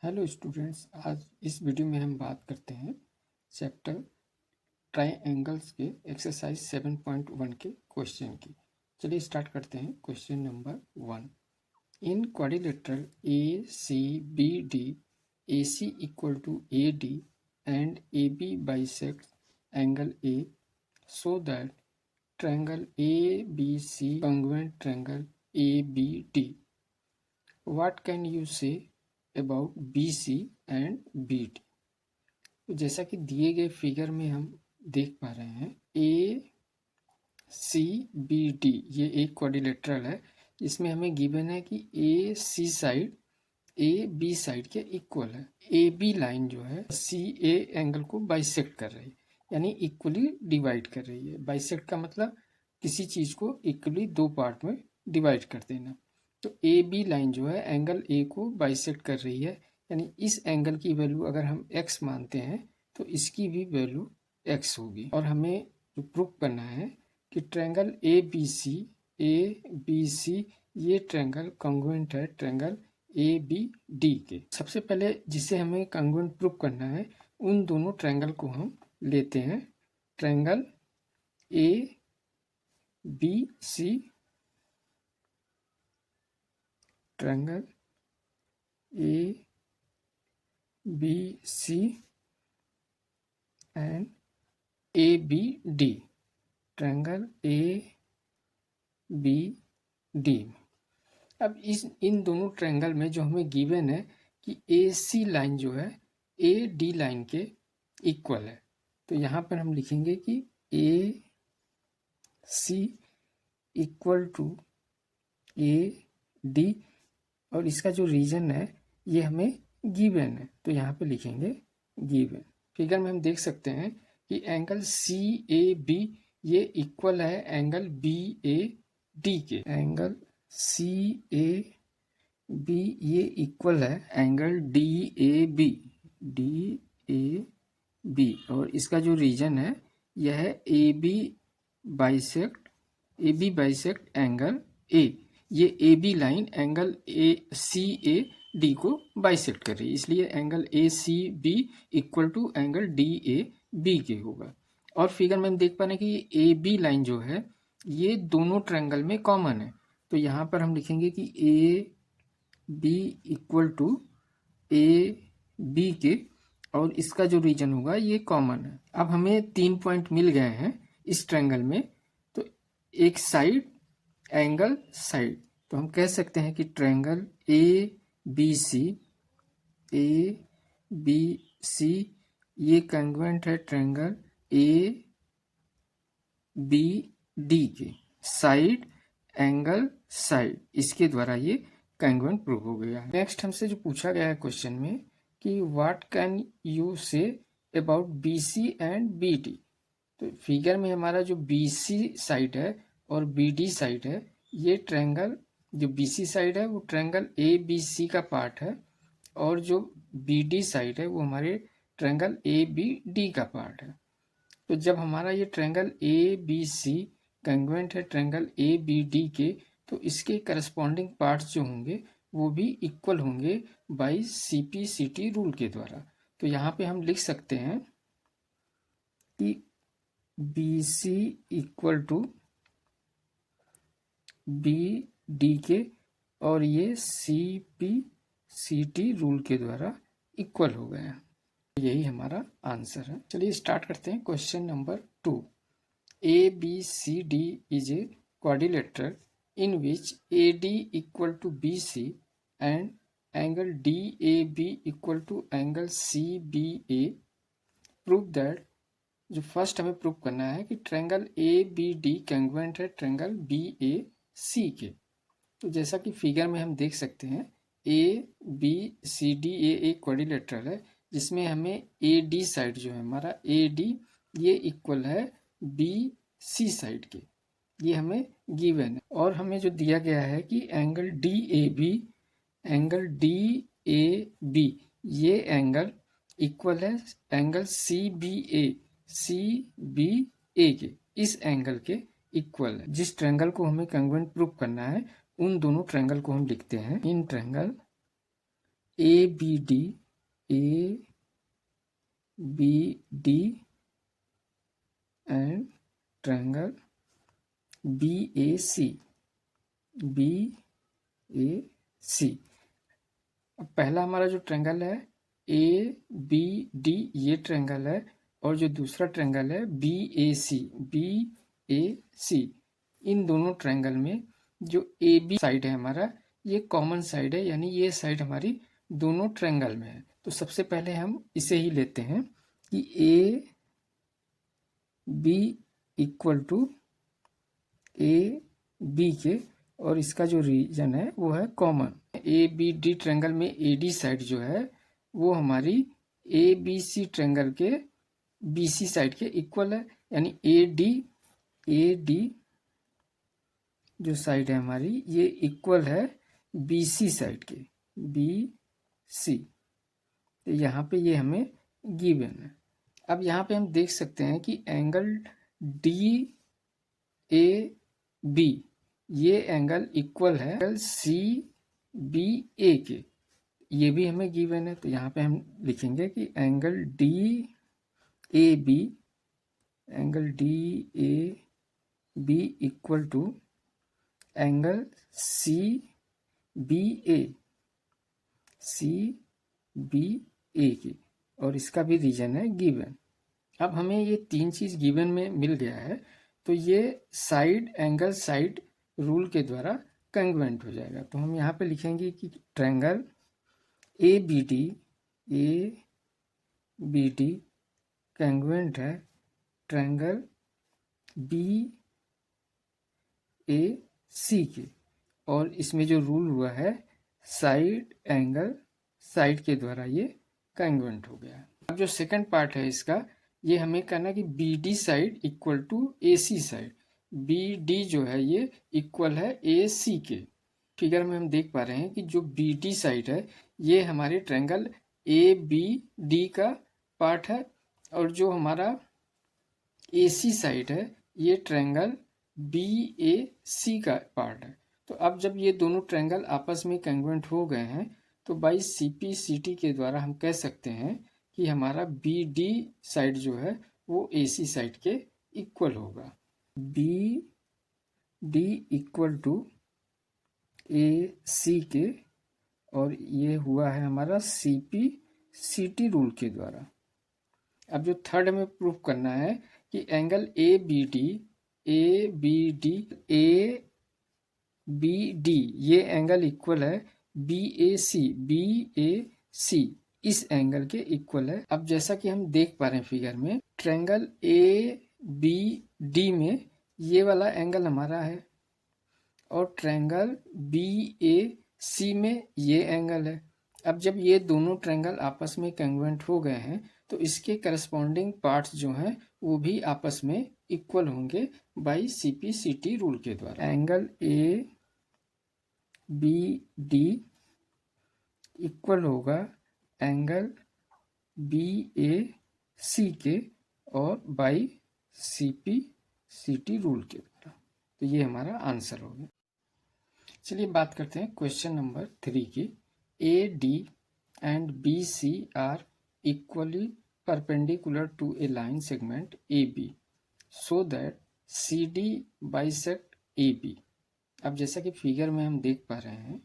Hello students, आज इस video में हम बात करते हैं चैप्टर ट्राइंगल्स के एक्सरसाइज 7.1 के क्वेश्चन की। चलिए स्टार्ट करते हैं। Question number 1, in quadrilateral A C B D A C equal to A D and A B bisect angle A so that triangle A B C congruent triangle A B D. What can you say about B C and B D. तो जैसा कि दिए गए figure में हम देख पा रहे हैं, ए सी बी डी ये एक क्वाड्रिलेटरल है। इसमें हमें गिवन है कि A C side A B side के इक्वल है। ए बी लाइन जो है सी ए एंगल को बाइसेक्ट कर रही है, यानी इक्वली डिवाइड कर रही है। बाइसेक्ट का मतलब किसी चीज को इक्वली दो पार्ट में डिवाइड कर देना। तो ए बी लाइन जो है एंगल ए को बाइसेक्ट कर रही है, यानी इस एंगल की वैल्यू अगर हम x मानते हैं तो इसकी भी वैल्यू x होगी। और हमें जो प्रूफ करना है कि ट्रायंगल ए बी सी ये ट्रायंगल कॉन्ग्रुएंट है ट्रायंगल ए बी डी के। सबसे पहले जिसे हमें कॉन्ग्रुएंट प्रूफ करना है उन दोनों ट्रायंगल को हम लेते हैं। Triangle A B C, triangle A B C and A B D, triangle A B D. अब इन दोनों ट्रायंगल में जो हमें गिवन है कि ए सी लाइन जो है ए डी लाइन के इक्वल है, तो यहाँ पर हम लिखेंगे कि A C equal to A D, और इसका जो रीजन है ये हमें गिवन है, तो यहाँ पे लिखेंगे गिवन। फिगर में हम देख सकते हैं कि एंगल सी ए बी ये इक्वल है एंगल बी ए डी के। एंगल सी ए बी ये इक्वल है एंगल डी ए बी, और इसका जो रीजन है यह है A B bisect angle A. ये A B line angle A C A D को बाइसेक्ट कर रही है, इसलिए angle A C B equal to angle D A B के होगा। और फिगर में हम देख पा रहे हैं कि ए बी लाइन जो है ये दोनों ट्रायंगल में कॉमन है, तो यहाँ पर हम लिखेंगे कि A B equal to A B के, और इसका जो रीजन होगा ये कॉमन है। अब हमें 3 पॉइंट मिल गए हैं इस ट्रायंगल में, तो एक साइड एंगल साइड, तो हम कह सकते हैं कि ट्रायंगल ए बी सी ये कॉन्ग्रुएंट है ट्रायंगल ए बी डी के। साइड एंगल साइड, इसके द्वारा ये कॉन्ग्रुएंट प्रूव हो गया है। नेक्स्ट हमसे जो पूछा गया है क्वेश्चन में कि what can you say about B C and B D. तो फिगर में हमारा जो बी सी साइड है और बी डी साइड है, ये ट्रायंगल जो बी सी साइड है वो ट्रायंगल ए बी सी का पार्ट है, और जो बी डी साइड है वो हमारे ट्रायंगल ए बी डी का पार्ट है। तो जब हमारा ये triangle A B C congruent है ट्रायंगल ए बी डी के, तो इसके करस्पॉन्डिंग पार्ट्स जो होंगे वो भी इक्वल होंगे by C P C T rule के द्वारा। तो यहाँ पे हम लिख सकते हैं कि B C equal to B D के, और ये C P C T rule के द्वारा इक्वल हो गए हैं। यही हमारा आंसर है। चलिए स्टार्ट करते हैं। Question number 2, A B C D is a quadrilateral in which AD equal to BC and angle DAB equal to angle CBA। prove that, जो फर्स्ट हमें प्रूव करना है कि ट्रायंगल ABD कॉन्ग्रुएंट है ट्रायंगल BAC के। तो जैसा कि फिगर में हम देख सकते हैं ABCD ये एक क्वाड्रिलेटरल है जिसमें हमें AD साइड जो है हमारा AD ये इक्वल है BC साइड के, ये हमें गिवन है। और हमें जो दिया गया है कि एंगल डी ए बी ये एंगल इक्वल है एंगल सी बी ए के, इस एंगल के इक्वल है। जिस ट्रायंगल को हमें कॉन्ग्रुएंट प्रूव करना है उन दोनों ट्रायंगल को हम लिखते हैं in triangle A B D and triangle B A C. अब पहला हमारा जो ट्रायंगल है ए बी डी, ये ट्रायंगल है, और जो दूसरा ट्रायंगल है बी ए सी, इन दोनों ट्रायंगल में जो ए बी साइड है हमारा, ये कॉमन साइड है, यानी ये साइड हमारी दोनों ट्रायंगल में है। तो सबसे पहले हम इसे ही लेते हैं कि A B equal to A B के, और इसका जो रीजन है वो है common. A B D triangle में ए डी साइड जो है वो हमारी ए बी सी ट्रायंगल के बी सी साइड के इक्वल है, यानी ए डी जो साइड है हमारी ये इक्वल है बी सी साइड के, बी सी। तो यहाँ पे ये हमें गिवन है। अब यहाँ पे हम देख सकते हैं कि एंगल डी ए बी, ये एंगल इक्वल है एंगल सी बी ए के, ये भी हमें गिवन है। तो यहाँ पे हम लिखेंगे कि angle D A B equal to angle C B A के, और इसका भी रीजन है गिवन। अब हमें ये तीन चीज गिवन में मिल गया है, तो ये साइड एंगल साइड रूल के द्वारा कंग्रुएंट हो जाएगा। तो हम यहाँ पे लिखेंगे कि triangle A B D congruent है ट्रायंगल बी ए सी के, और इसमें जो रूल हुआ है साइड एंगल साइड के द्वारा ये कंग्रुएंट हो गया। अब जो सेकंड पार्ट है इसका, ये हमें कहना कि B D side equal to A C side. B D जो है ये इक्वल है ए सी के। फिगर में हम देख पा रहे हैं कि जो बी डी साइड है ये हमारे ट्रायंगल ए बी डी का पार्ट है, और जो हमारा ए सी साइड है ये ट्रायंगल बी ए सी का पार्ट है। तो अब जब ये दोनों ट्रायंगल आपस में कंग्रुएंट हो गए हैं, तो by C P C T के द्वारा हम कह सकते हैं कि हमारा बी डी साइड जो है वो ए सी साइड के इक्वल होगा। B D equal to A C के, और ये हुआ है हमारा C P C T rule के द्वारा। अब जो थर्ड में प्रूफ करना है कि एंगल ए बी डी ये एंगल इक्वल है बी ए सी, इस एंगल के इक्वल है। अब जैसा कि हम देख पा रहे हैं फिगर में, ट्रायंगल ए बी डी में ये वाला एंगल हमारा है, और ट्रायंगल बी ए सी में ये एंगल है। अब जब ये दोनों ट्रायंगल आपस में कंग्रुएंट हो गए हैं, तो इसके करस्पॉन्डिंग पार्ट्स जो हैं वो भी आपस में इक्वल होंगे by C P C T rule के द्वारा। Angle A B D equal होगा एंगल बी ए सी के, और by C P C T rule के द्वारा। तो ये हमारा आंसर हो गया। चलिए बात करते हैं क्वेश्चन नंबर 3 की। A D and B C are equally perpendicular to a line segment A B so that C D bisect A B. अब जैसा कि फिगर में हम देख पा रहे हैं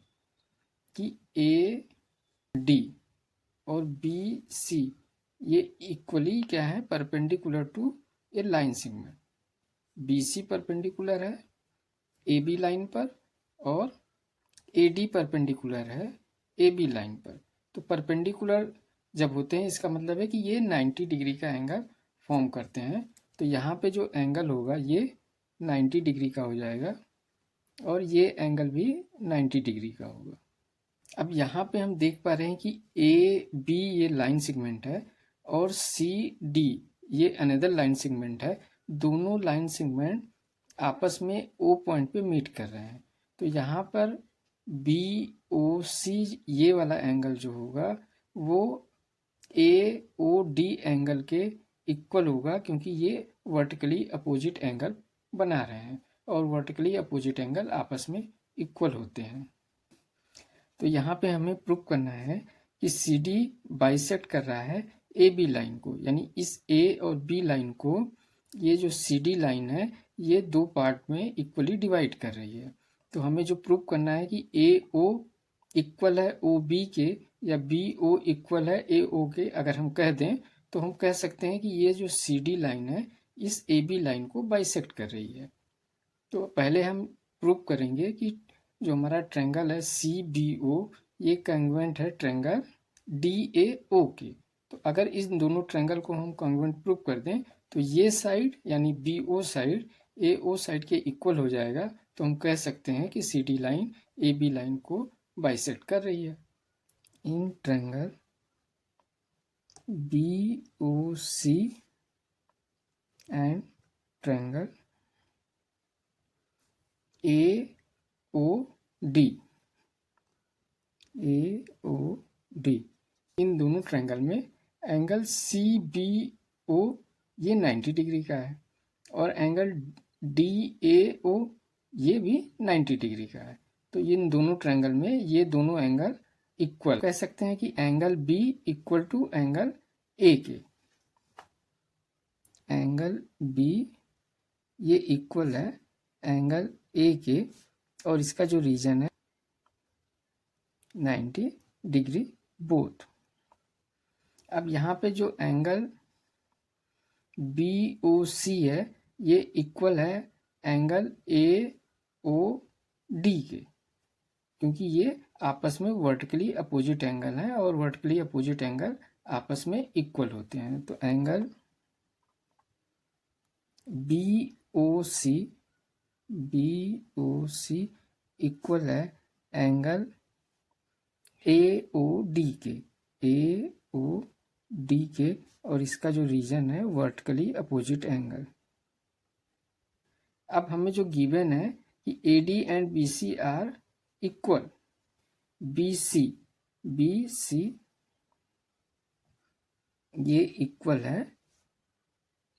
कि ए डी और बी सी ये इक्वली क्या है, perpendicular to a line segment. B C perpendicular है ए बी लाइन पर, और ए डी परपेंडिकुलर है ए बी लाइन पर। तो परपेंडिकुलर जब होते हैं इसका मतलब है कि ये 90 डिग्री का एंगल फॉर्म करते हैं। तो यहाँ पे जो एंगल होगा ये 90 डिग्री का हो जाएगा, और ये एंगल भी 90 डिग्री का होगा। अब यहाँ पे हम देख पा रहे हैं कि ए बी ये लाइन सेगमेंट है, और सी डी ये अनदर लाइन सेगमेंट है। दोनों लाइन सेगमेंट आपस में ओ पॉइंट पे मीट कर रहे हैं। तो यहाँ पर बी ओ सी ये वाला एंगल जो होगा वो ए ओ डी एंगल के इक्वल होगा, क्योंकि ये वर्टिकली अपोजिट एंगल बना रहे हैं, और वर्टिकली अपोजिट एंगल आपस में इक्वल होते हैं। तो यहाँ पे हमें प्रूव करना है कि सी डी बाइसेक्ट कर रहा है ए बी लाइन को, यानी इस ए और बी लाइन को ये जो सी डी लाइन है ये दो पार्ट में इक्वली डिवाइड कर रही है। तो हमें जो प्रूव करना है कि ए ओ इक्वल है ओ बी के या बी ओ इक्वल है ए ओ के, अगर हम कह दें तो हम कह सकते हैं कि ये जो सी डी लाइन है इस ए बी लाइन को बाइसेक्ट कर रही है। तो पहले हम प्रूव करेंगे कि जो हमारा ट्रायंगल है सी बी ओ ये कॉन्ग्रुएंट है ट्रायंगल डी ए ओ के। तो अगर इन दोनों ट्रायंगल को हम कॉन्ग्रुएंट प्रूव कर दें तो ये साइड यानी B O side A O side के इक्वल हो जाएगा। तो हम कह सकते हैं कि C D line A B line को बाइसेक्ट कर रही है। In triangle B O C and triangle A O D इन दोनों ट्रायंगल में एंगल सी बी ओ ये 90 डिग्री का है और एंगल डी ए ओ ये भी 90 डिग्री का है। तो इन दोनों ट्रायंगल में ये दोनों एंगल इक्वल, कह सकते हैं कि angle B equal to angle A के। एंगल बी ये इक्वल है एंगल ए के और इसका जो रीजन है 90 डिग्री बोथ। अब यहाँ पे जो एंगल बी ओ सी है ये इक्वल है एंगल ए ओ डी के, क्योंकि ये आपस में वर्टिकली अपोजिट एंगल है और वर्टिकली अपोजिट एंगल आपस में इक्वल होते हैं। तो एंगल बी ओ सी इक्वल है एंगल ए ओ डी के और इसका जो रीजन है वर्टिकली अपोजिट एंगल। अब हमें जो गिवन है कि A D and B C are equal, B C ये इक्वल है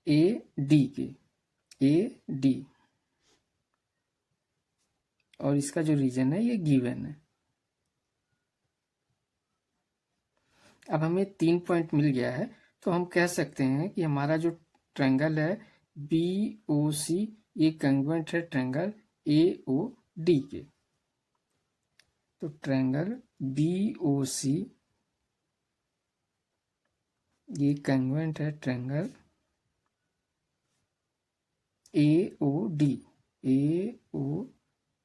ए डी के, ए डी, और इसका जो रीजन है ये गिवन है। अब हमें 3 पॉइंट मिल गया है तो हम कह सकते हैं कि हमारा जो ट्रायंगल है बी ओ सी ये कॉन्ग्रुएंट है ट्रायंगल ए ओ डी के। तो ट्रायंगल बी ओ सी ये कॉन्ग्रुएंट है ट्रायंगल ए ओ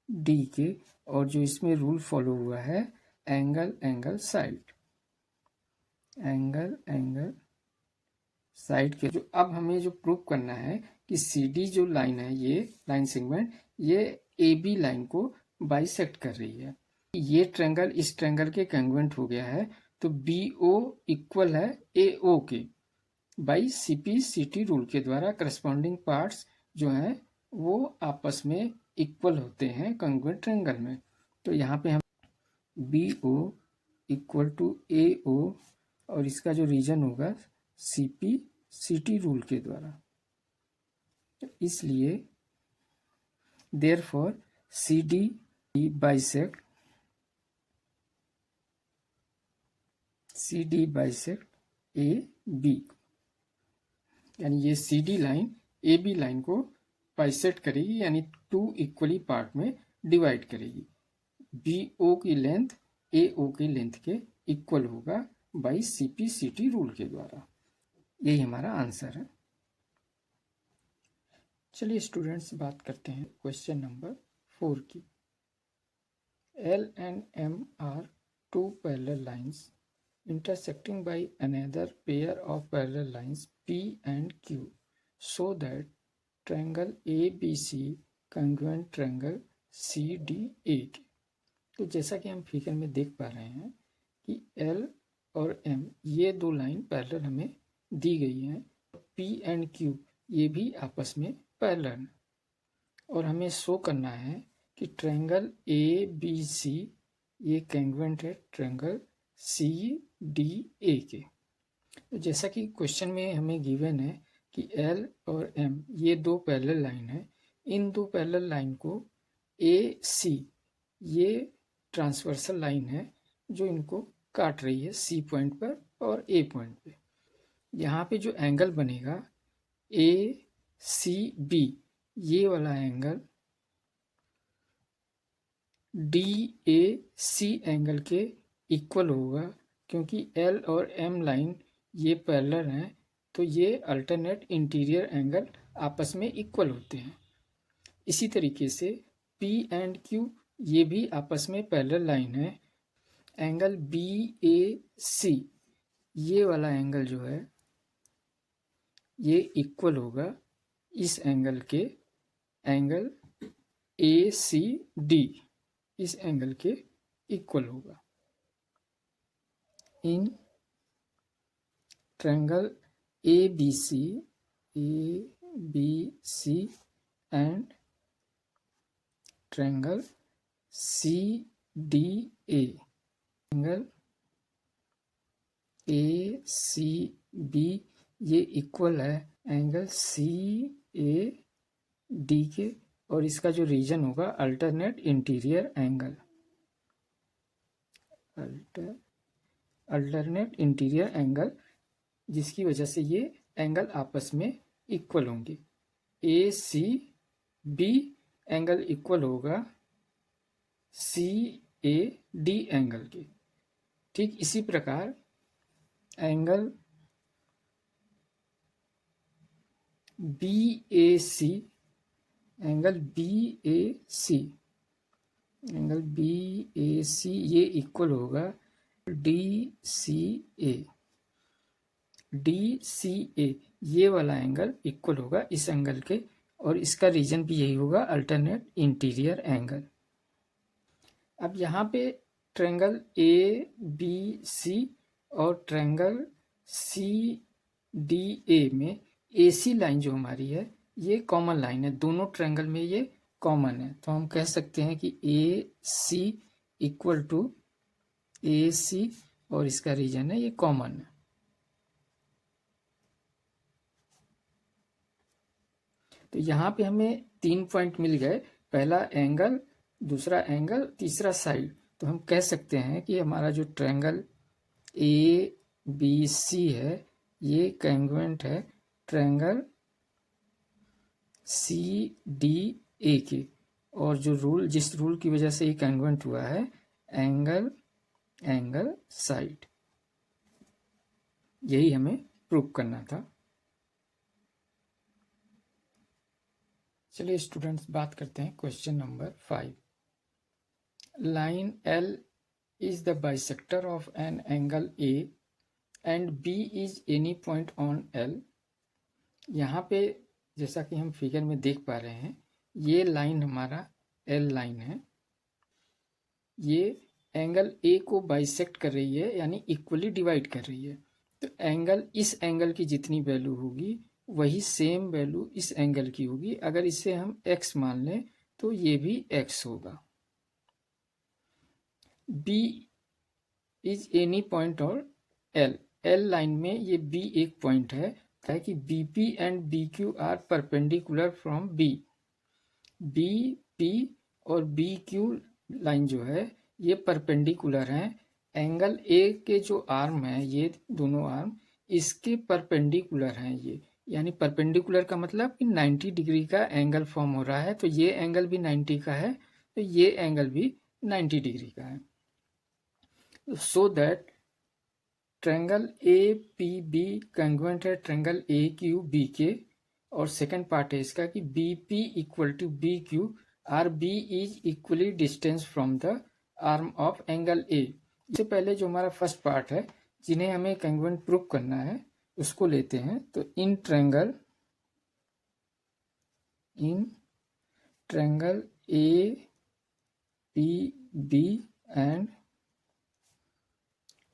डी के, और जो इसमें रूल फॉलो हुआ है एंगल साइड के। जो अब हमें जो प्रूव करना है कि सी डी जो लाइन है ये लाइन सेगमेंट ये ए बी लाइन को बाइसेक्ट कर रही है। ये ट्रायंगल इस ट्रायंगल के कॉन्ग्रुएंट हो गया है। तो बी ओ इक्वल है ए ओ के by C P C T rule के द्वारा करस्पॉन्डिंग पार्ट्स जो हैं वो आपस में इक्वल होते हैं कॉन्ग्रुएंट ट्रायंगल में। तो यहाँ पे हम B O equal to A O और इसका जो रीजन होगा C P C T rule के द्वारा। इसलिए therefore C D bisect A B, यानी ये C D line A B line को बाइसेक्ट करेगी, यानी 2 इक्वली पार्ट में डिवाइड करेगी। बी ओ की लेंथ ए ओ की लेंथ के इक्वल होगा by C P C T rule के द्वारा। यही हमारा आंसर है। चलिए स्टूडेंट्स बात करते हैं क्वेश्चन नंबर 4 की। L and M are two parallel lines intersecting by another pair of parallel lines P and Q so that triangle ABC congruent triangle CDA के। तो जैसा कि हम फिगर में देख पा रहे हैं कि L और M ये दो लाइन पैरेलल हमें दी गई हैं। P एंड Q ये भी आपस में पैरेलल हैं और हमें शो करना है कि ट्रायंगल ए बी सी ये कॉन्ग्रुएंट है ट्रायंगल सी डी ए के। तो जैसा कि क्वेश्चन में हमें गिवन है कि एल और एम ये दो पैरेलल लाइन है, इन दो पैरेलल लाइन को ए सी ये ट्रांसवर्सल लाइन है जो इनको काट रही है सी पॉइंट पर और ए पॉइंट पे। यहाँ पे जो एंगल बनेगा ए सी बी, ये वाला angle D A C angle के इक्वल होगा, क्योंकि एल और एम लाइन ये पैरेलल हैं, तो ये अल्टरनेट इंटीरियर एंगल आपस में इक्वल होते हैं। इसी तरीके से पी एंड क्यू ये भी आपस में पैरेलल लाइन है। एंगल बी ए सी ये वाला एंगल जो है ये इक्वल होगा इस एंगल के, एंगल ए सी डी इस एंगल के इक्वल होगा। इन triangle A B C and triangle C D A, angle A C B ये इक्वल है एंगल सी ए डी के, और इसका जो रीजन होगा alternate interior angle, alternate interior angle, जिसकी वजह से ये एंगल आपस में इक्वल होंगे। A C B angle equal होगा सी ए डी एंगल के। ठीक इसी प्रकार angle B A C, angle B A C, angle B A C ये इक्वल होगा D C A, D C ए ये वाला एंगल इक्वल होगा इस एंगल के, और इसका रीजन भी यही होगा अल्टरनेट इंटीरियर एंगल। अब यहाँ पे ट्रायंगल ए बी सी और ट्रायंगल सी डी ए में ए सी लाइन जो हमारी है ये कॉमन लाइन है, दोनों ट्रायंगल में ये कॉमन है, तो हम कह सकते हैं कि A C equal to A सी, और इसका रीजन है ये कॉमन है। तो यहाँ पे हमें 3 पॉइंट मिल गए, पहला एंगल, दूसरा एंगल, तीसरा साइड। तो हम कह सकते हैं कि हमारा जो ट्रायंगल ए बी सी है ये कांग्रुएंट है ट्रायंगल सी डी ए के, और जो रूल, जिस रूल की वजह से ये कांग्रुएंट हुआ है, एंगल एंगल साइड, यही हमें प्रूव करना था। चलिए स्टूडेंट्स बात करते हैं question number 5। Line L is the bisector of an angle A and B is any point on L. यहाँ पे जैसा कि हम फिगर में देख पा रहे हैं ये लाइन हमारा एल लाइन है, ये एंगल ए को बाइसेक्ट कर रही है, यानी इक्वली डिवाइड कर रही है। तो एंगल, इस एंगल की जितनी वैल्यू होगी वही सेम वैल्यू इस एंगल की होगी। अगर इसे हम x मान लें तो ये भी x होगा। B इज एनी पॉइंट और L, L लाइन में ये B एक पॉइंट है कि BP and BQ are perpendicular from B। BP और BQ लाइन जो है ये परपेंडिकुलर हैं, एंगल A के जो आर्म है, ये दोनों आर्म इसके परपेंडिकुलर हैं ये, यानी परपेंडिकुलर का मतलब कि 90 डिग्री का एंगल फॉर्म हो रहा है। तो ये एंगल भी 90 का है, तो ये एंगल भी 90 डिग्री का है। So that triangle A P B congruent है ट्रायंगल ए क्यू बी के, और सेकंड पार्ट है इसका कि B P equal to B Q or B is equally distance from the arm of angle A. इससे पहले जो हमारा फर्स्ट पार्ट है, जिन्हें हमें कांग्रुएंट प्रूव करना है, उसको लेते हैं। तो इन triangle A P B and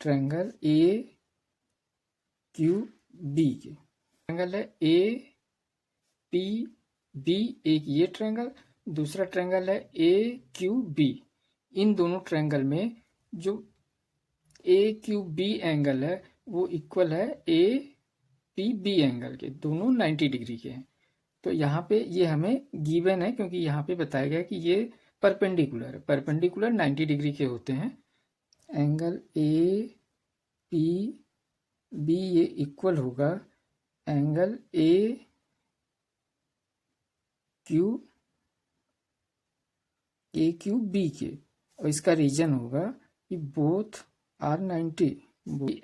triangle A Q B के, ट्रायंगल है ए पी बी, एक ये ट्रायंगल, दूसरा ट्रायंगल है ए क्यू बी। इन दोनों ट्रायंगल में जो ए क्यू बी एंगल है वो इक्वल है ए पी बी एंगल के, दोनों 90 डिग्री के हैं। तो यहाँ पे ये हमें गिवन है, क्योंकि यहाँ पे बताया गया कि ये परपेंडिकुलर है, परपेंडिकुलर 90 डिग्री के होते हैं। एंगल ए पी बी ये इक्वल होगा एंगल ए क्यू बी के, और इसका रीजन होगा कि both are 90।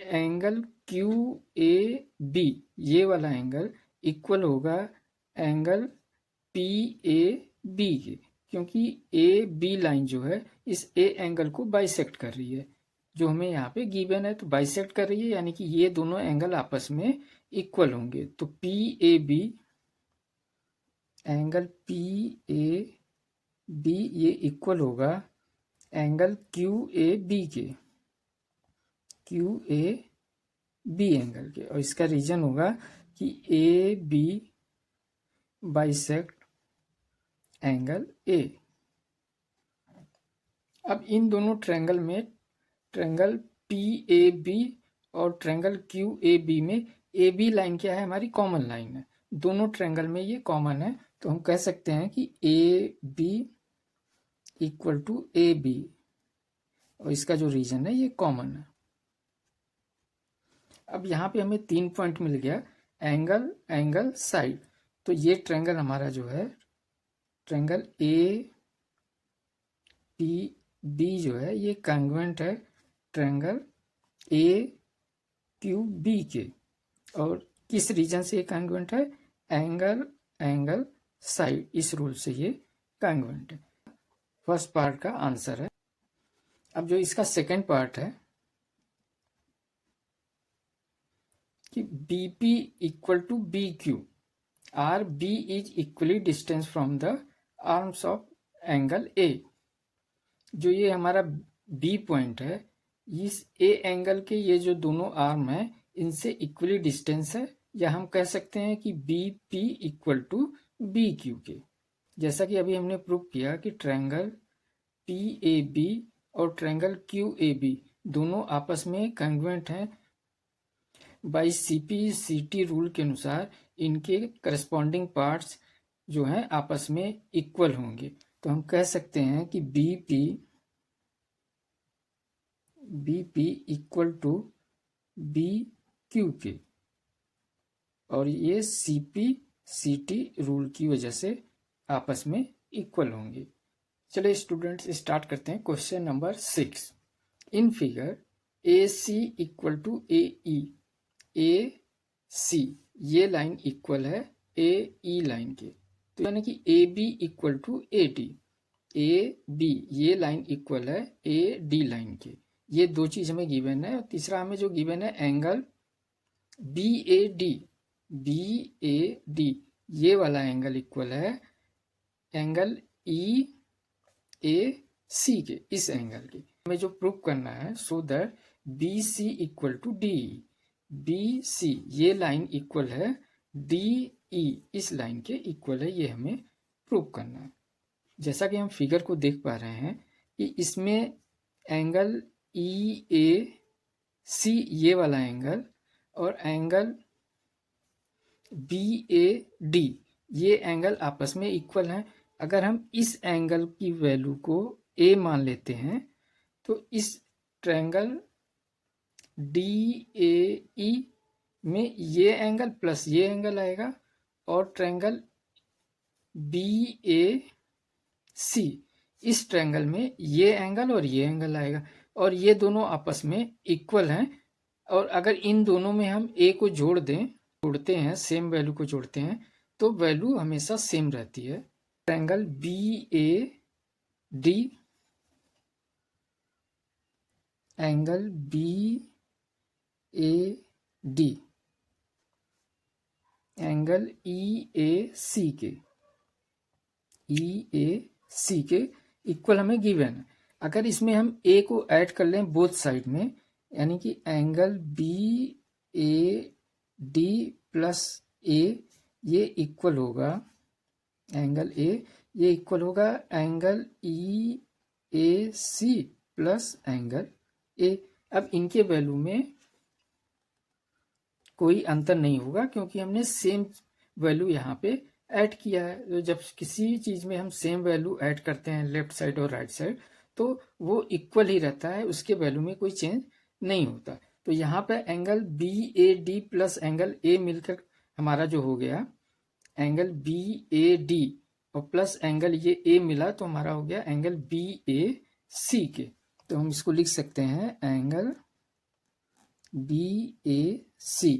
Angle Q A B ये वाला एंगल इक्वल होगा एंगल पी ए बी के, क्योंकि ए बी लाइन जो है इस ए एंगल को बाइसेक्ट कर रही है, जो हमें यहाँ पे गिवन है, तो बाइसेक्ट कर रही है, यानी कि ये दोनों एंगल आपस में इक्वल होंगे। तो P A B angle P A B ये इक्वल होगा एंगल क्यू ए बी के, क्यू ए बी एंगल के, और इसका रीजन होगा कि A B bisect angle A. अब इन दोनों ट्रायंगल में, ट्रायंगल पी ए बी और ट्रायंगल क्यू ए बी में ए बी लाइन क्या है, हमारी कॉमन लाइन है, दोनों ट्रायंगल में ये कॉमन है, तो हम कह सकते हैं कि A B equal to A B, और इसका जो रीजन है ये कॉमन है। अब यहाँ पे हमें 3 पॉइंट मिल गया, एंगल, एंगल, साइड। तो ये ट्रायंगल हमारा जो है, ट्रायंगल ए पी बी जो है ये कॉन्ग्रुएंट है ट्रायंगल ए क्यू बी के, और किस रीजन से ये कॉन्ग्रुएंट है, एंगल, एंगल, साइड, इस रूल से ये कॉन्ग्रुएंट है। फर्स्ट पार्ट का आंसर है। अब जो इसका सेकंड पार्ट है कि B P equal to B Q or B is equally distance from the arms of angle A. जो ये हमारा बी पॉइंट है, इस ए एंगल के ये जो दोनों आर्म है इनसे इक्वली डिस्टेंस है, या हम कह सकते हैं कि B P equal to B Q के। जैसा कि अभी हमने प्रूव किया कि ट्रायंगल पी ए बी और ट्रायंगल क्यू ए बी दोनों आपस में कॉन्ग्रुएंट हैं। बाई सीपी सीटी रूल के अनुसार इनके करस्पॉन्डिंग पार्ट्स जो हैं आपस में इक्वल होंगे, तो हम कह सकते हैं कि B P equal to B Q के, और ये सीपी सीटी रूल की वजह से आपस में इक्वल होंगे। चलिए स्टूडेंट्स स्टार्ट करते हैं question number 6। In figure A C equal to A E, A C ये लाइन इक्वल है ए ई लाइन के, तो यानी कि A B equal to A D, A B ये लाइन इक्वल है ए डी लाइन के। ये दो चीज हमें गिवन है, और तीसरा हमें जो गिवन है एंगल बी ए डी ये वाला एंगल इक्वल है एंगल ई ए सी के, इस एंगल के। हमें जो प्रूव करना है, so that B C equal to D, B C ये लाइन इक्वल है डी ई इस लाइन के इक्वल है, ये हमें प्रूव करना है। जैसा कि हम फिगर को देख पा रहे हैं कि इसमें एंगल ई ए सी ये वाला एंगल और एंगल बी ए डी ये एंगल आपस में इक्वल हैं। अगर हम इस एंगल की वैल्यू को ए मान लेते हैं, तो इस ट्रायंगल डी ए ई में ये एंगल प्लस ये एंगल आएगा, और ट्रायंगल बी ए सी इस ट्रायंगल में ये एंगल और ये एंगल आएगा, और ये दोनों आपस में इक्वल हैं। और अगर इन दोनों में हम ए को जोड़ते हैं, सेम वैल्यू को जोड़ते हैं, तो वैल्यू हमेशा सेम रहती है। Triangle B A D, angle B A D, angle E A C के इक्वल हमें गिवन है। अगर इसमें हम ए को ऐड कर लें बोथ साइड में, यानी कि angle B A D plus A ये इक्वल होगा एंगल ए, ये इक्वल होगा angle E A C plus angle A. अब इनके वैल्यू में कोई अंतर नहीं होगा, क्योंकि हमने सेम वैल्यू यहाँ पे ऐड किया है। तो जब किसी चीज में हम सेम वैल्यू ऐड करते हैं लेफ्ट साइड और राइट साइड, तो वो इक्वल ही रहता है, उसके वैल्यू में कोई चेंज नहीं होता। तो यहाँ पे angle B A D plus angle A मिलकर हमारा जो हो गया एंगल बी ए डी और प्लस एंगल ये ए मिला तो हमारा हो गया एंगल बी ए सी के। तो हम इसको लिख सकते हैं एंगल बी ए सी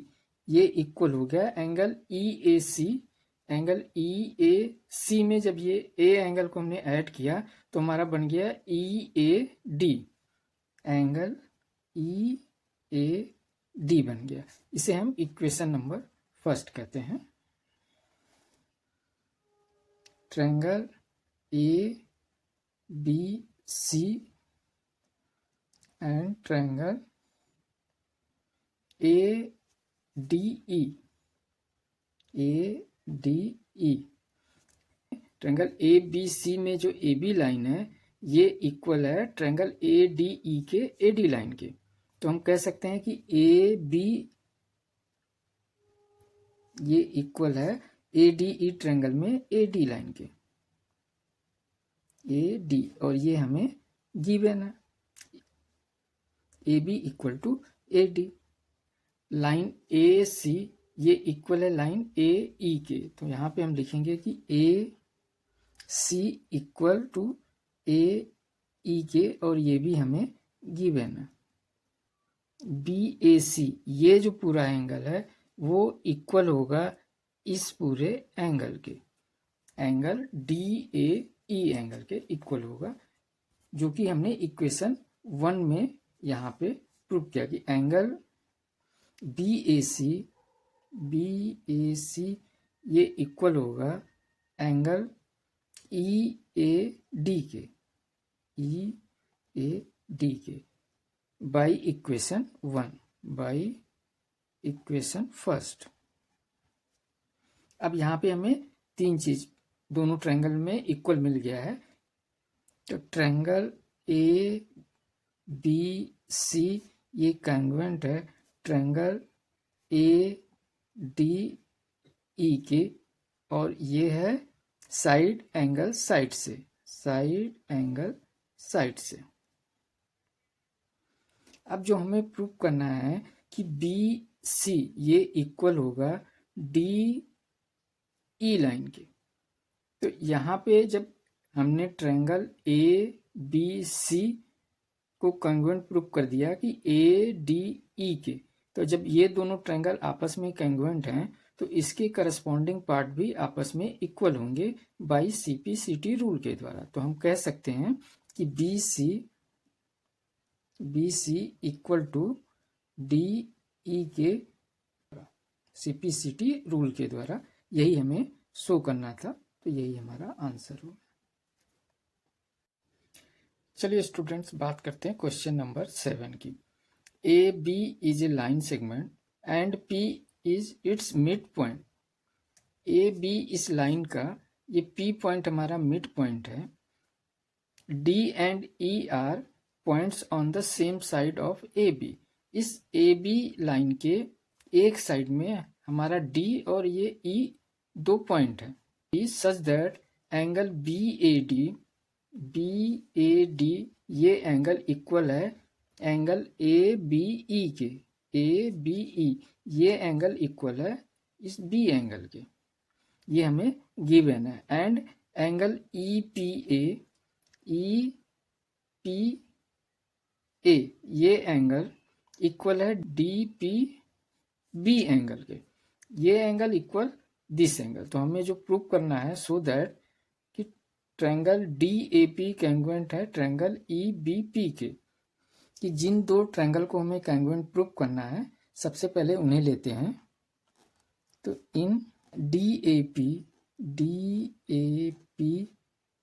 ये इक्वल हो गया angle E A C. Angle E A सी में जब ये ए एंगल को हमने ऐड किया तो हमारा बन गया E A D, angle E A D बन गया। इसे हम इक्वेशन नंबर फर्स्ट कहते हैं। Triangle A B C and triangle A D E, A D E. Triangle A B C में जो ए बी लाइन है ये इक्वल है ट्रायंगल ए डी ई के ए डी लाइन के। तो हम कह सकते हैं कि ए बी ये इक्वल है ए डी ई ट्रायंगल में ए डी लाइन के, ए डी, और ये हमें गिवन है A B equal to A D. Line A C ये इक्वल है लाइन ए ई के। तो यहाँ पे हम लिखेंगे कि A C equal to A ई के और ये भी हमें गिवन है। बी ए सी ये जो पूरा एंगल है वो इक्वल होगा इस पूरे एंगल के, एंगल डी ए ई एंगल के इक्वल होगा, जो कि हमने इक्वेशन 1 में यहाँ पे प्रूव किया कि एंगल बी ए सी ये इक्वल होगा एंगल ई ए डी के, ई ए डी के by equation 1, by equation first. अब यहाँ पे हमें तीन चीज दोनों ट्रायंगल में इक्वल मिल गया है। तो ट्रायंगल ए बी सी ये कांग्रुएंट है ट्रायंगल ए डी ई के, और ये है साइड एंगल साइड से, साइड एंगल साइड से। अब जो हमें प्रूव करना है कि बी सी ये इक्वल होगा डी ई लाइन के। तो यहाँ पे जब हमने ट्रायंगल ए बी सी को कांग्रुएंट प्रूव कर दिया कि ए डी ई के, तो जब ये दोनों ट्रायंगल आपस में कांग्रुएंट हैं तो इसके करस्पॉन्डिंग पार्ट भी आपस में इक्वल होंगे बाई सीपीसीटी रूल के द्वारा। तो हम कह सकते हैं कि B C equal to D E के सीपीसीटी रूल के द्वारा, यही हमें शो करना था। तो यही हमारा आंसर होगा। चलिए स्टूडेंट्स बात करते हैं क्वेश्चन नंबर 7 की। A B is a line segment and P is its mid point. A B इस लाइन का ये पी पॉइंट हमारा मिड पॉइंट है। D and E are points on the same side of A B. इस A B line के एक side में हमारा डी और ये ई दो पॉइंट है। Such that angle B A D ये एंगल इक्वल है एंगल ए बी ई के, ए बी ई ये एंगल इक्वल है इस बी एंगल के, ये हमें गिवन है। एंड एंगल ई पी ए ये एंगल इक्वल है डी पी बी एंगल के, ये एंगल इक्वल दिस एंगल। तो हमें जो प्रूव करना है सो दैट कि triangle D A P congruent है ट्रायंगल ई बी पी के, कि जिन दो ट्रायंगल को हमें कांग्रुएंट प्रूव करना है सबसे पहले उन्हें लेते हैं। तो in D A P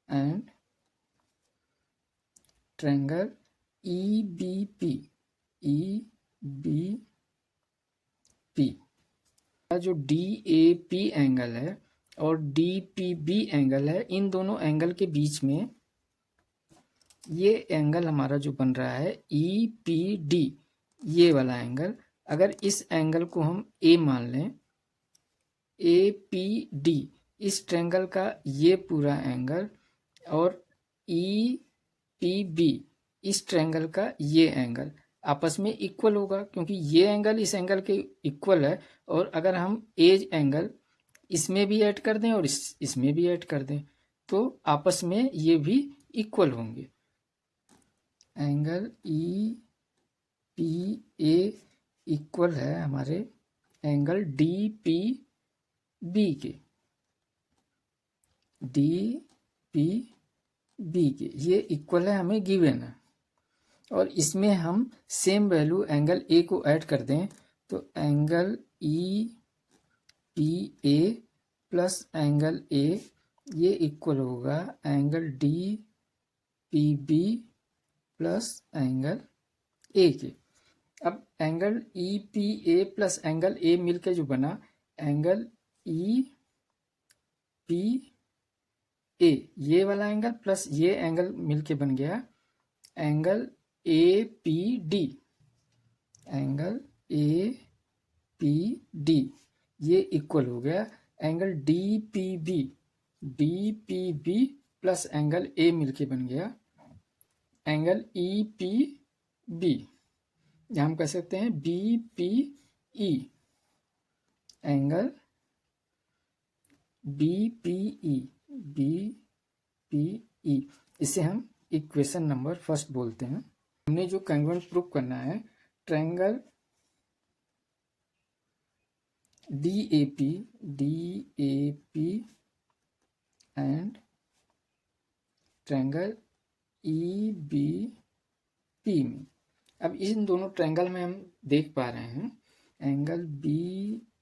and triangle E B P जो डी ए पी एंगल है और डी पी बी एंगल है, इन दोनों एंगल के बीच में ये एंगल हमारा जो बन रहा है ई पी डी, ये वाला एंगल, अगर इस एंगल को हम ए मान लें, ए पी डी इस ट्रायंगल का ये पूरा एंगल, और ई पी बी, इस ट्रायंगल का ये एंगल आपस में इक्वल होगा, क्योंकि ये एंगल इस एंगल के इक्वल है। और अगर हम एज एंगल इसमें भी ऐड कर दें और इसमें भी ऐड कर दें तो आपस में ये भी इक्वल होंगे। एंगल ई पी ए इक्वल है हमारे एंगल डी पी बी के, डी पी बी के ये इक्वल है, हमें गिवन है। और इसमें हम सेम वैल्यू एंगल ए को ऐड कर दें तो angle E P A plus angle A ये इक्वल होगा angle D P B plus angle A के। अब angle E P A plus angle A मिलकर जो बना एंगल ई पी ए, ये वाला एंगल प्लस ये एंगल मिलके बन गया angle A P D, angle A P D ये इक्वल हो गया angle D P B plus angle A मिलके बन गया एंगल ई पी बी, यहाँ हम कह सकते हैं B P E, angle B P E. इसे हम इक्वेशन नंबर फर्स्ट बोलते हैं। हमने जो कॉन्ग्रुएंट प्रूफ करना है triangle D A P and triangle E B P में। अब इन दोनों ट्रायंगल में हम देख पा रहे हैं एंगल बी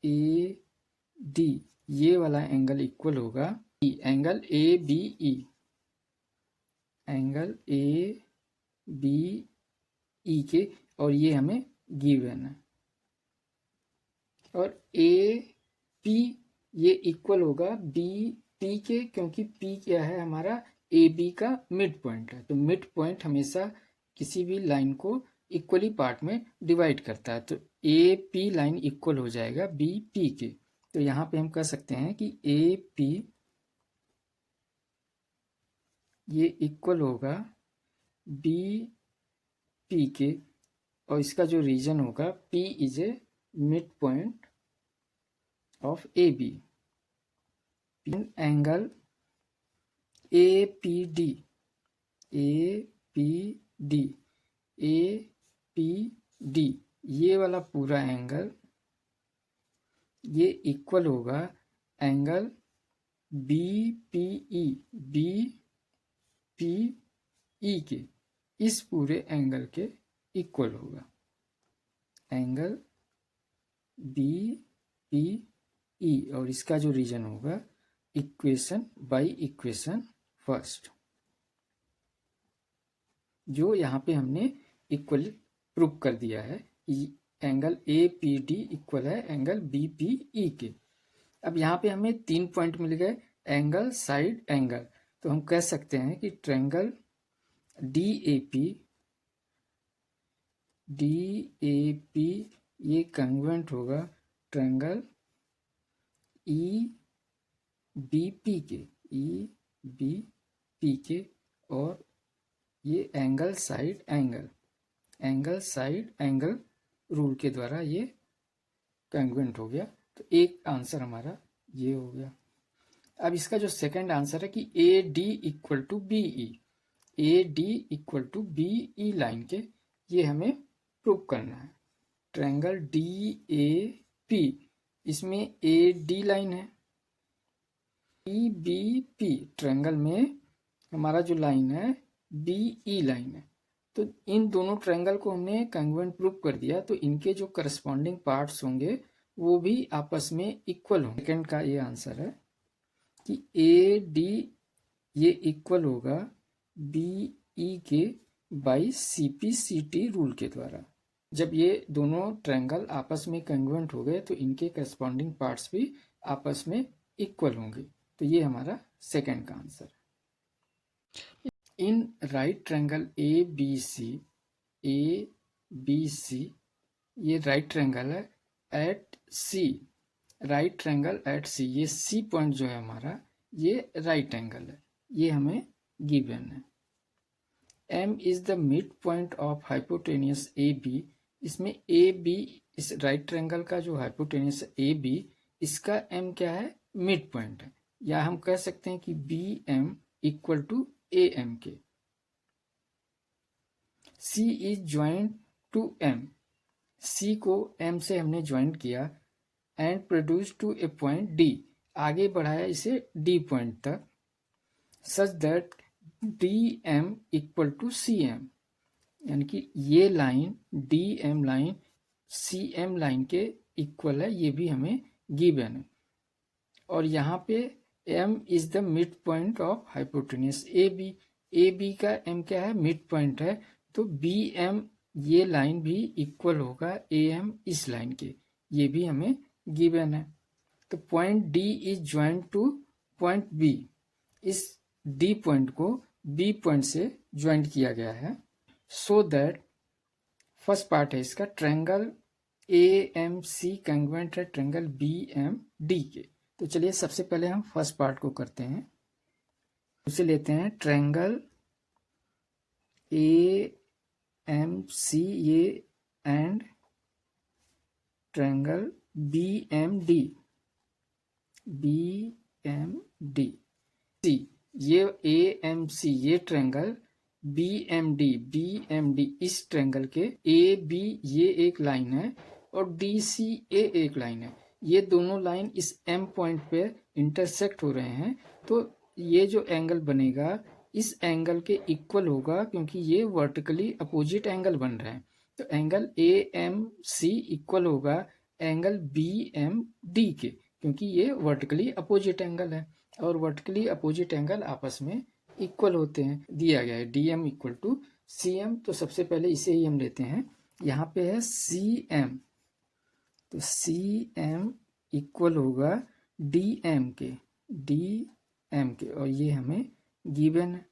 ए डी ये वाला एंगल इक्वल होगा angle A B E, angle A B E के, और ये हमें गिवन है। और ए पी ये इक्वल होगा बी पी के, क्योंकि पी क्या है हमारा ए बी का मिड पॉइंट है। तो मिड पॉइंट हमेशा किसी भी लाइन को इक्वली पार्ट में डिवाइड करता है, तो ए पी लाइन इक्वल हो जाएगा बी पी के। तो यहाँ पे हम कह सकते हैं कि ए पी ये इक्वल होगा बी पी के, और इसका जो रीजन होगा P is a mid point of A B. Angle A P D ये वाला पूरा एंगल ये इक्वल होगा एंगल बी पी ई के, इस पूरे एंगल के इक्वल होगा एंगल बी पी ई, और इसका जो रीजन होगा इक्वेशन बाय इक्वेशन फर्स्ट, जो यहाँ पे हमने इक्वल प्रूव कर दिया है। Angle A P D equal है एंगल बी पी ई के। अब यहाँ पे हमें 3 पॉइंट मिल गए एंगल साइड एंगल, तो हम कह सकते हैं कि ट्रायंगल डी ए पी ये कॉन्ग्रुएंट होगा ट्रायंगल ई बी पी के, और ये एंगल साइड एंगल रूल के द्वारा ये कॉन्ग्रुएंट हो गया। तो एक आंसर हमारा ये हो गया। अब इसका जो सेकंड आंसर है कि A D equal to B E line के, ये हमें प्रूव करना है। ट्रायंगल डी ए पी, इसमें ए डी लाइन है, ई बी पी ट्रायंगल में हमारा जो लाइन है बी ई लाइन है। तो इन दोनों ट्रायंगल को हमने कॉन्ग्रुएंट प्रूव कर दिया, तो इनके जो करस्पॉन्डिंग पार्ट्स होंगे वो भी आपस में इक्वल होंगे। सेकंड का ये आंसर है कि ए डी ये इक्वल होगा बी ई के by C P C T rule के द्वारा। जब ये दोनों ट्रायंगल आपस में कॉन्ग्रुएंट हो गए तो इनके करस्पॉन्डिंग पार्ट्स भी आपस में इक्वल होंगे। तो ये हमारा सेकंड का आंसर। In right triangle A B C, ये राइट ट्रायंगल है at C, right triangle at C, ये सी पॉइंट जो है हमारा ये राइट एंगल है, ये हमें गिवन है। M is the mid point of hypotenuse A B. इसमें ए बी, इस राइट ट्रायंगल का जो हाइपोटेनियस ए बी, इसका एम क्या है? मिड पॉइंट है। या हम कह सकते हैं कि B M equal to A M के। C is joint to M, C को एम से हमने ज्वाइंट किया and produce to a point D, आगे बढ़ाया इसे डी पॉइंट तक, such that D M equal to C M, यानी कि ये line D M line C M line के इक्वल है, ये भी हमें गिवन है। और यहाँ पे M is the mid point of hypotenuse A B, A B का एम क्या है? मिड पॉइंट है। तो बी एम ये लाइन भी इक्वल होगा ए एम इस लाइन के, ये भी हमें गिवन है। तो point D is joint to point B, इस डी पॉइंट को बी पॉइंट से ज्वाइंट किया गया है। सो दैट फर्स्ट पार्ट है इसका, triangle A M C congruent है ट्रायंगल बी एम डी के। तो चलिए सबसे पहले हम फर्स्ट पार्ट को करते हैं। उसे लेते हैं ट्रायंगल ए एम सी ये and triangle B M D, B M D C, ये ए एम सी ये ट्रायंगल बी एम डी इस ट्रायंगल के ए बी ये एक लाइन है और डी सी ए एक लाइन है। ये दोनों लाइन इस एम पॉइंट पे इंटरसेक्ट हो रहे हैं, तो ये जो एंगल बनेगा इस एंगल के इक्वल होगा, क्योंकि ये वर्टिकली अपोजिट एंगल बन रहे हैं। तो angle A M C equal होगा एंगल बी एम डी के, क्योंकि ये वर्टिकली अपोजिट एंगल है और वर्टिकली अपोजिट एंगल आपस में इक्वल होते हैं। दिया गया है D M equal to C M, तो सबसे पहले इसे ही हम लेते हैं। यहाँ पे है सी एम, तो सी एम इक्वल होगा डी एम के, और ये हमें गिवन है।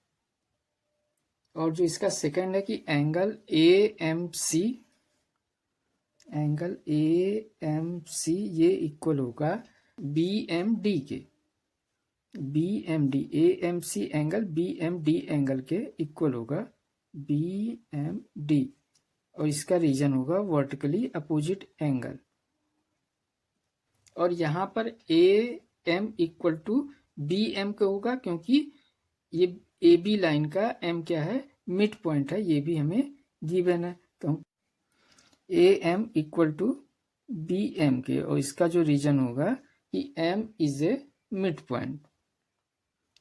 और जो इसका सेकंड है कि एंगल ए एम सी, ये इक्वल होगा बी एम डी के, A M C angle B M D angle के इक्वल होगा बी एम डी, और इसका रीजन होगा वर्टिकली अपोजिट एंगल। और यहाँ पर A M equal to B M का होगा, क्योंकि ये ए बी लाइन का एम क्या है? मिड पॉइंट है, ये भी हमें गिवन है। तो हम A M equal to B M के, और इसका जो रीजन होगा कि M is a mid point,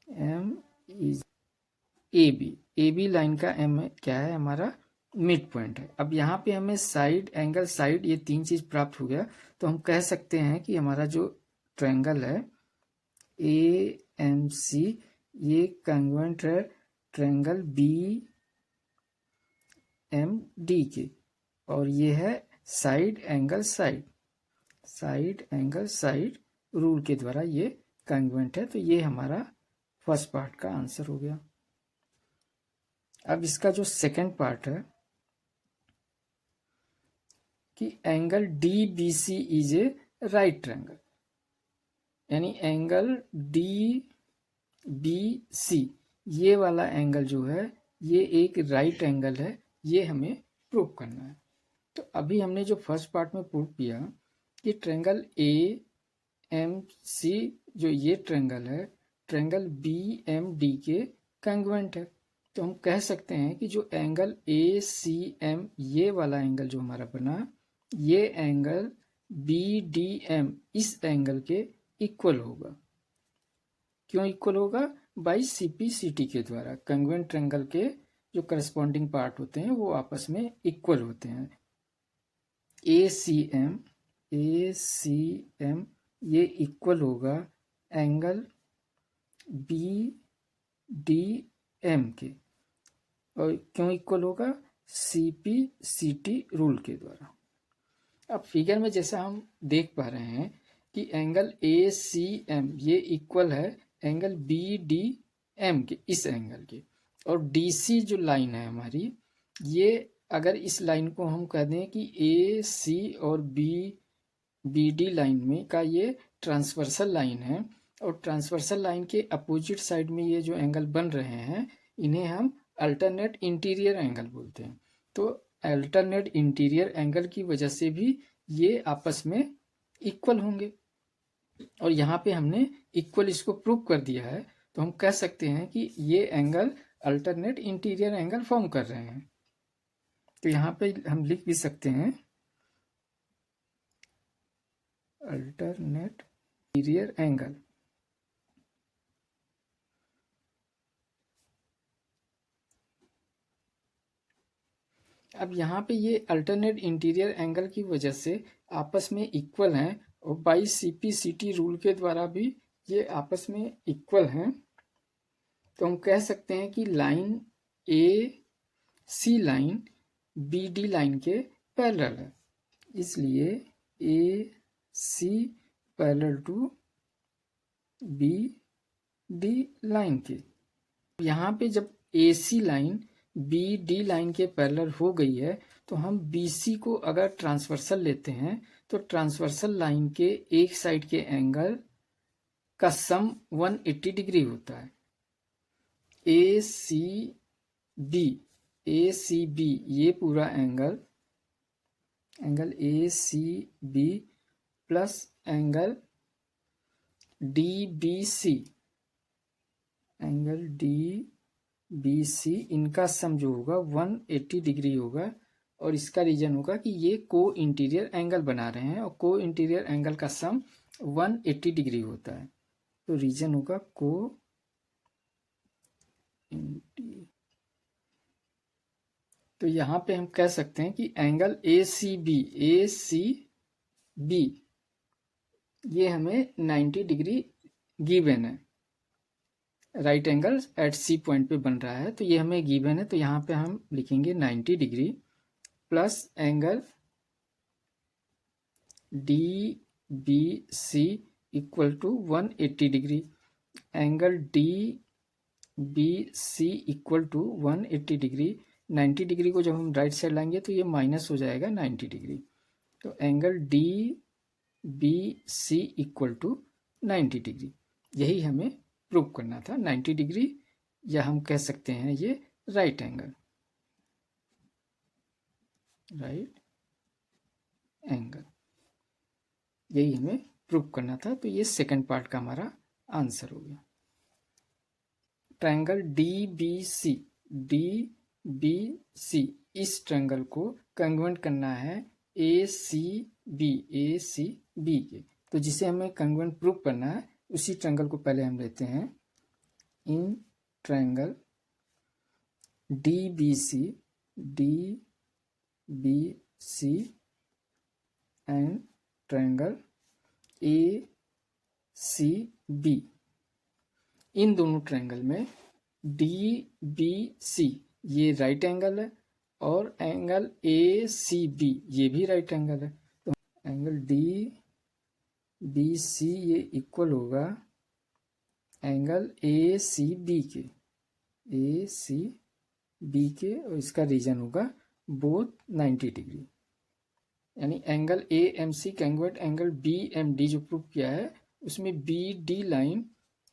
M is A B line का एम क्या है? हमारा मिड पॉइंट है। अब यहाँ पे हमें साइड एंगल साइड ये तीन चीज प्राप्त हो गया, तो हम कह सकते हैं कि हमारा जो ट्रायंगल है ए एम सी ये कांग्रुएंट है ट्रायंगल बी एम डी के, और ये है साइड एंगल साइड रूल के द्वारा ये कांग्रुएंट है। तो ये हमारा फर्स्ट पार्ट का आंसर हो गया। अब इसका जो सेकंड पार्ट है कि angle D B C is a right triangle, यानी एंगल डी बी सी ये वाला एंगल जो है ये एक राइट एंगल है, ये हमें प्रूव करना है। तो अभी हमने जो फर्स्ट पार्ट में प्रूव किया कि ट्रायंगल ए एम सी जो ये ट्रायंगल है ट्रायंगल बी एम डी के कांग्रुएंट है। तो हम कह सकते हैं कि जो एंगल ए सी एम ये वाला एंगल जो हमारा बना, ये एंगल बी डी एम इस एंगल के इक्वल होगा। क्यों इक्वल होगा? By C P C T के द्वारा। कांग्रुएंट ट्रायंगल के जो करस्पॉन्डिंग पार्ट होते हैं वो आपस में इक्वल होते हैं। ए सी एम ये इक्वल होगा एंगल बी डी एम के, और क्यों इक्वल होगा? C P C T rule के द्वारा। अब फिगर में जैसा हम देख पा रहे हैं कि एंगल ए सी एम ये इक्वल है एंगल बी डी एम के, इस एंगल के, और डी सी जो लाइन है हमारी, ये अगर इस लाइन को हम कह दें कि ए सी और बी डी लाइन में का ये ट्रांसवर्सल लाइन है, और ट्रांसवर्सल लाइन के अपोजिट साइड में ये जो एंगल बन रहे हैं इन्हें हम अल्टरनेट इंटीरियर एंगल बोलते हैं। तो अल्टरनेट इंटीरियर एंगल की वजह से भी ये आपस में इक्वल होंगे, और यहाँ पे हमने इक्वल इसको प्रूव कर दिया है, तो हम कह सकते हैं कि ये angle alternate interior angle form कर रहे हैं। तो यहाँ पे हम लिख भी सकते हैं अल्टरनेट इंटीरियर एंगल। अब यहाँ पे ये अल्टरनेट इंटीरियर एंगल की वजह से आपस में इक्वल हैं, और बाई CPCT रूल के द्वारा भी ये आपस में इक्वल हैं। तो हम कह सकते हैं कि line AC line BD line के पैरेलल है, इसलिए AC parallel to BD line के। यहाँ पे जब AC लाइन BD लाइन के पैरेलल हो गई है, तो हम BC को अगर ट्रांसवर्सल लेते हैं, तो ट्रांसवर्सल लाइन के एक साइड के एंगल का सम 180 डिग्री होता है। ACB ये पूरा angle ACB plus angle DBC इनका सम जो होगा 180 डिग्री होगा, और इसका रीजन होगा कि ये को इंटीरियर एंगल बना रहे हैं, और को इंटीरियर एंगल का सम 180 डिग्री होता है। तो रीजन होगा को तो यहाँ पे हम कह सकते हैं कि एंगल ACB ये हमें 90 डिग्री गिवन है, right angle at C point पे बन रहा है, तो ये हमें गिवन है। तो यहाँ पे हम लिखेंगे 90 degree plus angle DBC equal to 180 degree. Angle DBC equal to 180 degree. 90 degree को जब हम राइट साइड लाएंगे तो ये माइनस हो जाएगा 90 डिग्री। तो angle DBC equal to 90 degree, यही हमें प्रूव करना था। 90 डिग्री, या हम कह सकते हैं ये राइट एंगल, यही हमें प्रूव करना था। तो ये सेकंड पार्ट का हमारा आंसर हो गया। ट्रायंगल DBC इस ट्रायंगल को कंग्रुएंट करना है ACB के, तो जिसे हमें कंग्रुएंट प्रूव करना है उसी ट्रायंगल को पहले हम लेते हैं। In triangle DBC and triangle ACB, इन दोनों ट्रायंगल में DBC ये राइट एंगल है, और एंगल ACB ये भी राइट एंगल है। तो एंगल DBC ये इक्वल होगा एंगल ACB के, और इसका रीजन होगा बोथ 90 डिग्री। यानी angle AMC congruent angle BMD जो प्रूव किया है, उसमें BD लाइन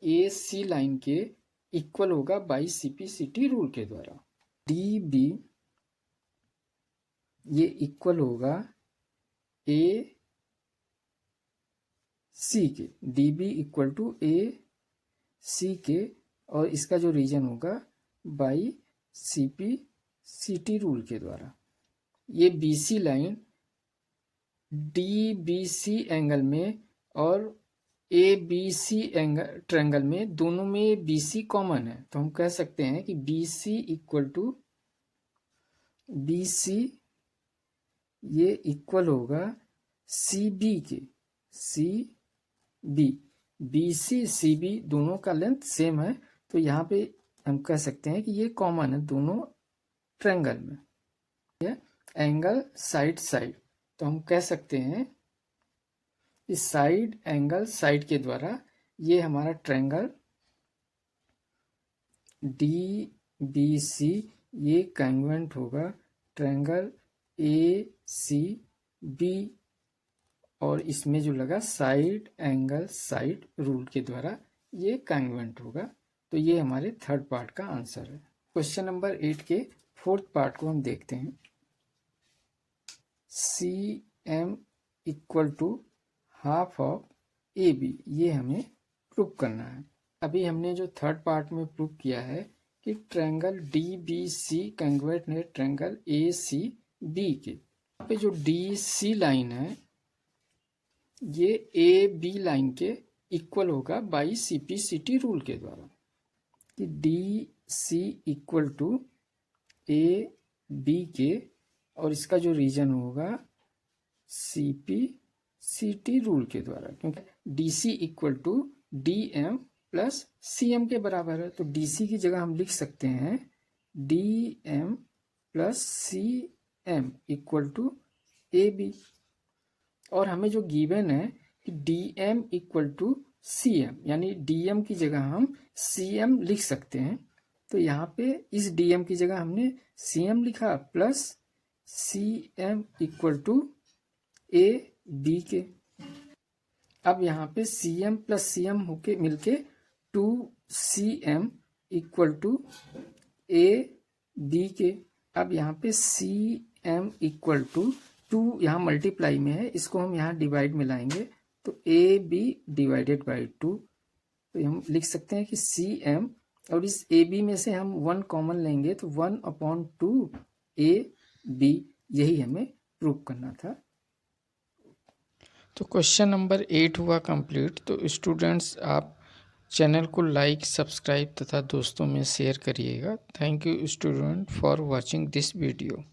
AC लाइन के इक्वल होगा बाई CPCT रूल के द्वारा। DB ये इक्वल होगा AC के, DB इक्वल टू AC के, और इसका जो रीजन होगा बाई CPCT रूल के द्वारा। ये BC लाइन DBC एंगल में और ABC एंगल ट्रायंगल में, दोनों में BC कॉमन है, तो हम कह सकते हैं कि BC इक्वल टू BC ये इक्वल होगा CB के, BC CB दोनों का लेंथ सेम है, तो यहाँ पे हम कह सकते हैं कि ये कॉमन है दोनों ट्रायंगल में। ये एंगल साइड, तो हम कह सकते हैं इस साइड एंगल साइड के द्वारा ये हमारा ट्रायंगल DBC ये कंग्रुएंट होगा ट्रायंगल ACB, और इसमें जो लगा साइड एंगल साइड रूल के द्वारा ये कंग्रुएंट होगा। तो ये हमारे थर्ड पार्ट का आंसर है। क्वेश्चन नंबर 8 के फोर्थ पार्ट को हम देखते हैं। C M equal to half of A B, ये हमें प्रूव करना है। अभी हमने जो थर्ड पार्ट में प्रूव किया है कि triangle D B C congruent है ट्रायंगल ए सी बी के। यहाँ पे जो डी सी लाइन है ये ए बी लाइन के इक्वल होगा बाई CP/CT रूल के द्वारा, कि D C equal to A B के, और इसका जो रीजन होगा CP/CT रूल के द्वारा, क्योंकि D C equal to D M plus C M के बराबर है। तो डी सी की जगह हम लिख सकते हैं D M plus C M equal to A B. और हमें जो गिवन है कि D M equal to C M, यानी डी एम की जगह हम सी एम लिख सकते हैं। तो यहाँ पे इस डी एम की जगह हमने सी एम लिखा plus C M equal to A B के। अब यहाँ पे C M plus C M होके मिलके 2CM equal to A B के। अब यहाँ पे CM इक्वल टू 2 यहाँ मल्टीप्लाई में है, इसको हम यहाँ डिवाइड में लाएंगे तो ए बी डिवाइडेड बाई 2। तो हम लिख सकते हैं कि CM, और इस ए बी में से हम 1 कॉमन लेंगे तो 1/2 ए बी, यही हमें प्रूव करना था। तो क्वेश्चन नंबर 8 हुआ कंप्लीट। तो स्टूडेंट्स आप चैनल को लाइक, सब्सक्राइब तथा दोस्तों में शेयर करिएगा। Thank you student for watching this video.